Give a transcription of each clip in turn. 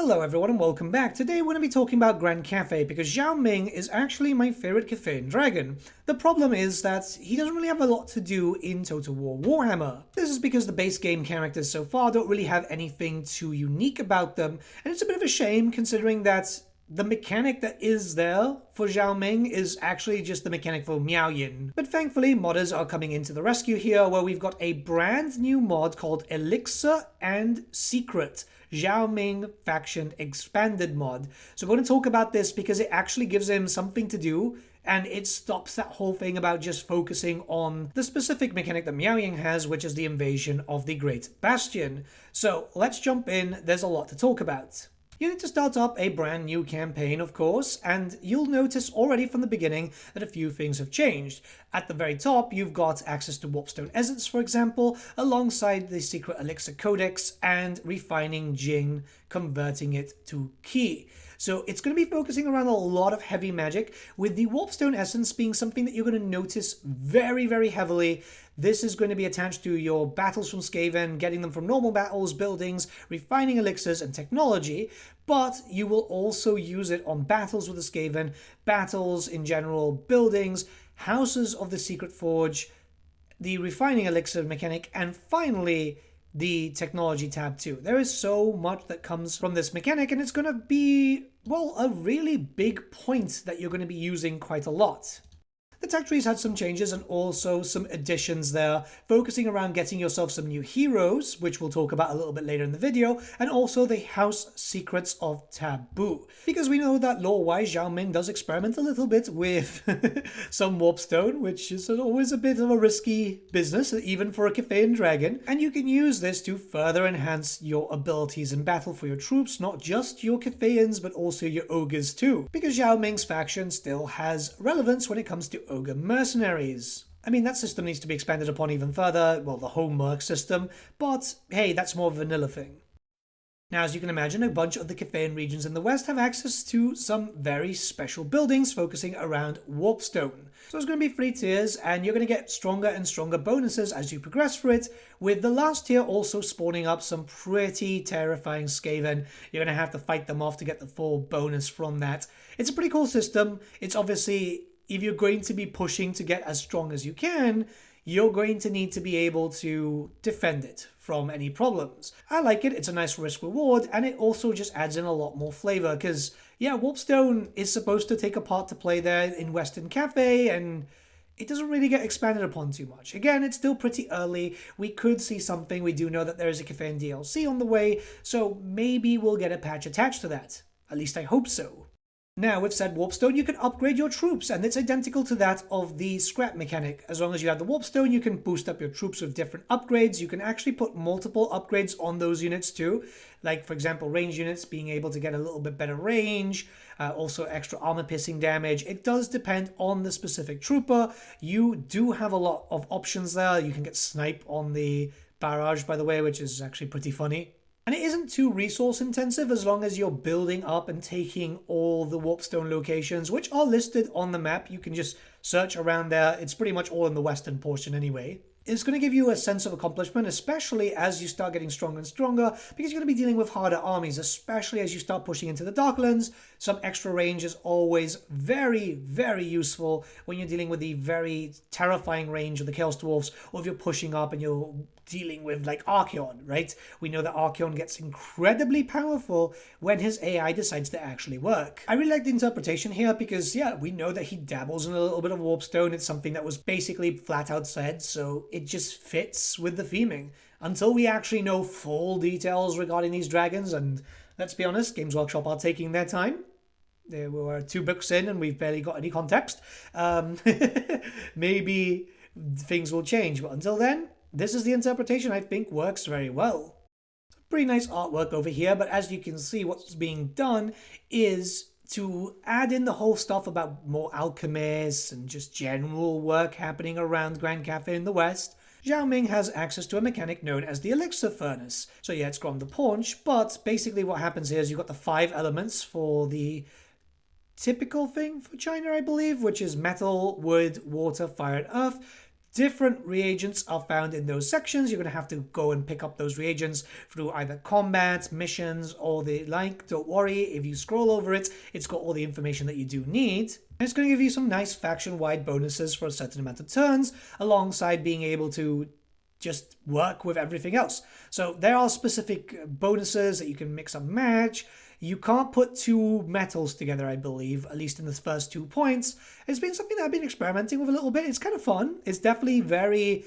Hello everyone and welcome back. Today we're going to be talking about Grand Cafe because Zhao Ming is actually my favorite Cathayan dragon. The problem is that he doesn't really have a lot to do in Total War Warhammer. This is because the base game characters so far don't really have anything too unique about them, and it's a bit of a shame considering that the mechanic that is there for Zhao Ming is actually just the mechanic for Miao Yin. But thankfully, modders are coming into the rescue here, where we've got a brand new mod called Elixir and Secret, Zhao Ming Faction Expanded mod. So we're going to talk about this because it actually gives him something to do, and it stops that whole thing about just focusing on the specific mechanic that Miao Yin has, which is the invasion of the Great Bastion. So let's jump in, there's a lot to talk about. You need to start up a brand new campaign, of course, and you'll notice already from the beginning that a few things have changed. At the very top, you've got access to Warpstone Essence, for example, alongside the Secret Elixir Codex and refining Jing, converting it to Ki. So it's going to be focusing around a lot of heavy magic, with the Warpstone Essence being something that you're going to notice very, very heavily. This is going to be attached to your battles from Skaven, getting them from normal battles, buildings, refining elixirs, and technology, but you will also use it on battles with the Skaven, battles in general, buildings, houses of the Secret Forge, the refining elixir mechanic, and finally the technology tab too. There is so much that comes from this mechanic, and it's going to be, well, a really big point that you're going to be using quite a lot. The tech tree's had some changes and also some additions there, focusing around getting yourself some new heroes, which we'll talk about a little bit later in the video, and also the House Secrets of Taboo. Because we know that lore-wise, Zhao Ming does experiment a little bit with some Warpstone, which is always a bit of a risky business, even for a Cathayan dragon, and you can use this to further enhance your abilities in battle for your troops, not just your Cathayans, but also your ogres too, because Zhao Ming's faction still has relevance when it comes to ogre mercenaries. I mean, that system needs to be expanded upon even further, well, the whole merc system, but hey, that's more of a vanilla thing. Now, as you can imagine, a bunch of the Cathayan regions in the west have access to some very special buildings focusing around Warpstone. So it's going to be 3 tiers, and you're going to get stronger and stronger bonuses as you progress through it, with the last tier also spawning up some pretty terrifying Skaven. You're going to have to fight them off to get the full bonus from that. It's a pretty cool system. It's obviously, if you're going to be pushing to get as strong as you can, you're going to need to be able to defend it from any problems. I like it, it's a nice risk reward, and it also just adds in a lot more flavor, because yeah, Warpstone is supposed to take a part to play there in Western Cafe, and it doesn't really get expanded upon too much. Again, it's still pretty early. We could see something. We do know that there is a Cathayan DLC on the way, so maybe we'll get a patch attached to that. At least I hope so. Now, with said Warpstone, you can upgrade your troops, and it's identical to that of the scrap mechanic. As long as you have the Warpstone, you can boost up your troops with different upgrades. You can actually put multiple upgrades on those units too. Like, for example, range units being able to get a little bit better range, also extra armor-piercing damage. It does depend on the specific trooper. You do have a lot of options there. You can get snipe on the barrage, by the way, which is actually pretty funny. And it isn't too resource intensive as long as you're building up and taking all the Warpstone locations, which are listed on the map. You can just search around there. It's pretty much all in the western portion anyway. It's going to give you a sense of accomplishment, especially as you start getting stronger and stronger, because you're going to be dealing with harder armies, especially as you start pushing into the Darklands. Some extra range is always very, very useful when you're dealing with the very terrifying range of the Chaos Dwarfs, or if you're pushing up and you're dealing with like Archeon, right? We know that Archeon gets incredibly powerful when his AI decides to actually work. I really like the interpretation here because, yeah, we know that he dabbles in a little bit of Warpstone. It's something that was basically flat out said, so it just fits with the theming. Until we actually know full details regarding these dragons, and let's be honest, Games Workshop are taking their time. We were 2 books in and we've barely got any context. Maybe things will change, but until then, this is the interpretation I think works very well. Pretty nice artwork over here, but as you can see, what's being done is to add in the whole stuff about more alchemists and just general work happening around Grand Cafe in the West. Zhao Ming has access to a mechanic known as the Elixir Furnace. So yeah, it's got the paunch, but basically what happens here is you've got the 5 elements for the typical thing for China, I believe, which is metal, wood, water, fire, and earth. Different reagents are found in those sections. You're going to have to go and pick up those reagents through either combat, missions, or the like. Don't worry, if you scroll over it, it's got all the information that you do need. And it's going to give you some nice faction-wide bonuses for a certain amount of turns, alongside being able to just work with everything else. So there are specific bonuses that you can mix and match. You can't put two metals together, I believe, at least in the first 2 points. It's been something that I've been experimenting with a little bit. It's kind of fun. It's definitely very...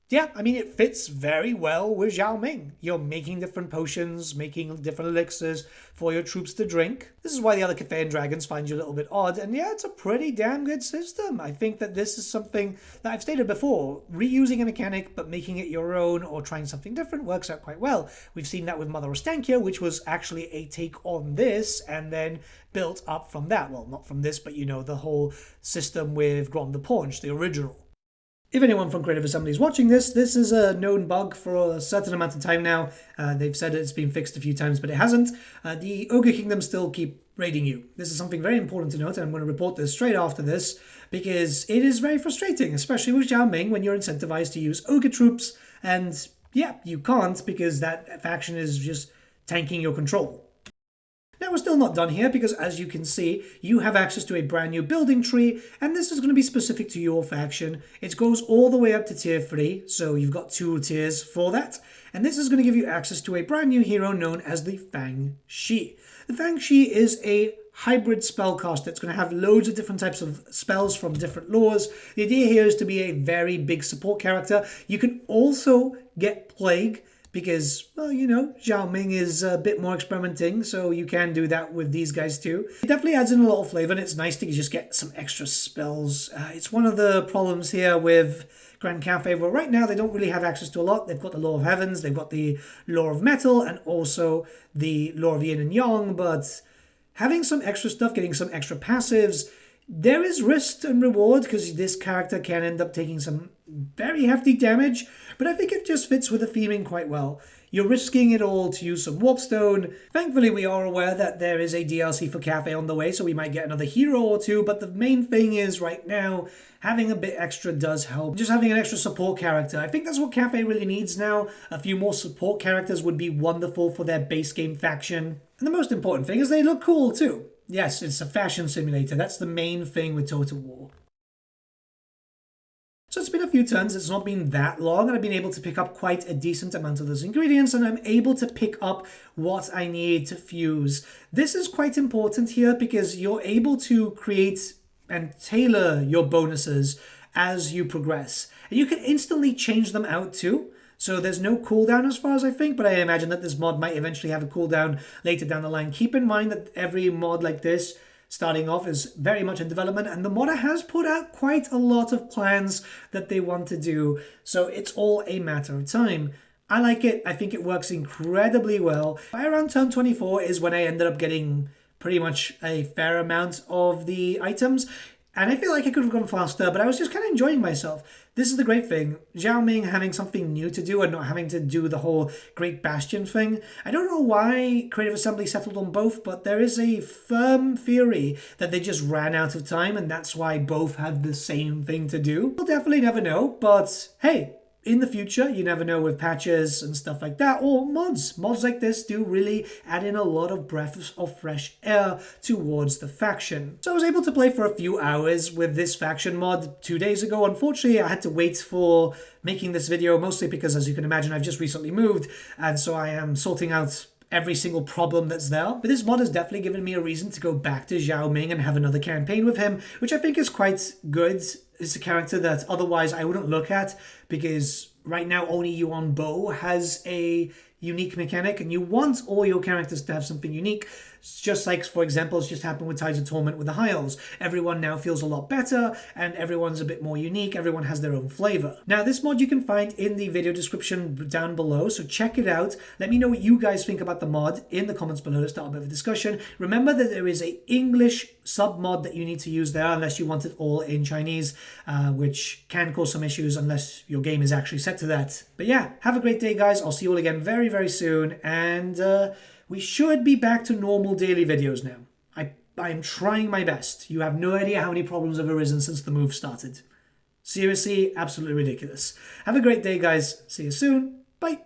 Yeah, I mean, it fits very well with Zhao Ming. You're making different potions, making different elixirs for your troops to drink. This is why the other Cathayan dragons find you a little bit odd. And yeah, it's a pretty damn good system. I think that this is something that I've stated before. Reusing a mechanic, but making it your own or trying something different works out quite well. We've seen that with Mother Ostankya, which was actually a take on this and then built up from that. Well, not from this, but you know, the whole system with Grom the Paunch, the original. If anyone from Creative Assembly is watching this is a known bug for a certain amount of time now. They've said it's been fixed a few times, but it hasn't. The Ogre Kingdoms still keep raiding you. This is something very important to note, and I'm going to report this straight after this, because it is very frustrating, especially with Zhao Ming, when you're incentivized to use Ogre troops, and yeah, you can't, because that faction is just tanking your control. Now, we're still not done here because, as you can see, you have access to a brand new building tree, and this is going to be specific to your faction. It goes all the way up to tier 3, so you've got 2 tiers for that, and this is going to give you access to a brand new hero known as the Fangshi. The Fangshi is a hybrid spellcaster. It's going to have loads of different types of spells from different lores. The idea here is to be a very big support character. You can also get Plague, because, well, you know, Zhao Ming is a bit more experimenting, so you can do that with these guys too. It definitely adds in a lot of flavor, and it's nice to just get some extra spells. It's one of the problems here with Grand Cafe, where right now they don't really have access to a lot. They've got the Law of Heavens, they've got the Law of Metal, and also the Law of Yin and Yang, but having some extra stuff, getting some extra passives, there is risk and reward, because this character can end up taking some very hefty damage, but I think it just fits with the theming quite well. You're risking it all to use some Warpstone. Thankfully, we are aware that there is a DLC for Cafe on the way, so we might get another hero or two, but the main thing is, right now, having a bit extra does help. Just having an extra support character. I think that's what Cafe really needs now. A few more support characters would be wonderful for their base game faction. And the most important thing is they look cool too. Yes, it's a fashion simulator. That's the main thing with Total War. So it's been a few turns, it's not been that long, and I've been able to pick up quite a decent amount of those ingredients, and I'm able to pick up what I need to fuse. This is quite important here because you're able to create and tailor your bonuses as you progress. And you can instantly change them out too. So there's no cooldown as far as I think, but I imagine that this mod might eventually have a cooldown later down the line. Keep in mind that every mod like this starting off is very much in development, and the modder has put out quite a lot of plans that they want to do, so it's all a matter of time. I like it. I think it works incredibly well. By around turn 24 is when I ended up getting pretty much a fair amount of the items, and I feel like I could have gone faster, but I was just kind of enjoying myself. This is the great thing. Zhao Ming having something new to do and not having to do the whole Great Bastion thing. I don't know why Creative Assembly settled on both, but there is a firm theory that they just ran out of time, and that's why both had the same thing to do. We'll definitely never know, but hey, in the future, you never know with patches and stuff like that, or mods. Mods like this do really add in a lot of breaths of fresh air towards the faction. So I was able to play for a few hours with this faction mod 2 days ago. Unfortunately, I had to wait for making this video, mostly because, as you can imagine, I've just recently moved, and so I am sorting out every single problem that's there. But this mod has definitely given me a reason to go back to Zhao Ming and have another campaign with him, which I think is quite good. It's a character that otherwise I wouldn't look at, because right now only Yuan Bo has a unique mechanic, and you want all your characters to have something unique. Just like, for example, it's just happened with Tides of Torment with the High Elves. Everyone now feels a lot better, and everyone's a bit more unique. Everyone has their own flavor. Now, this mod you can find in the video description down below, so check it out. Let me know what you guys think about the mod in the comments below to start a bit of a discussion. Remember that there is an English sub-mod that you need to use there, unless you want it all in Chinese, which can cause some issues unless your game is actually set to that. But yeah, have a great day, guys. I'll see you all again very, very soon, and we should be back to normal daily videos now. I'm trying my best. You have no idea how many problems have arisen since the move started. Seriously, absolutely ridiculous. Have a great day, guys. See you soon. Bye.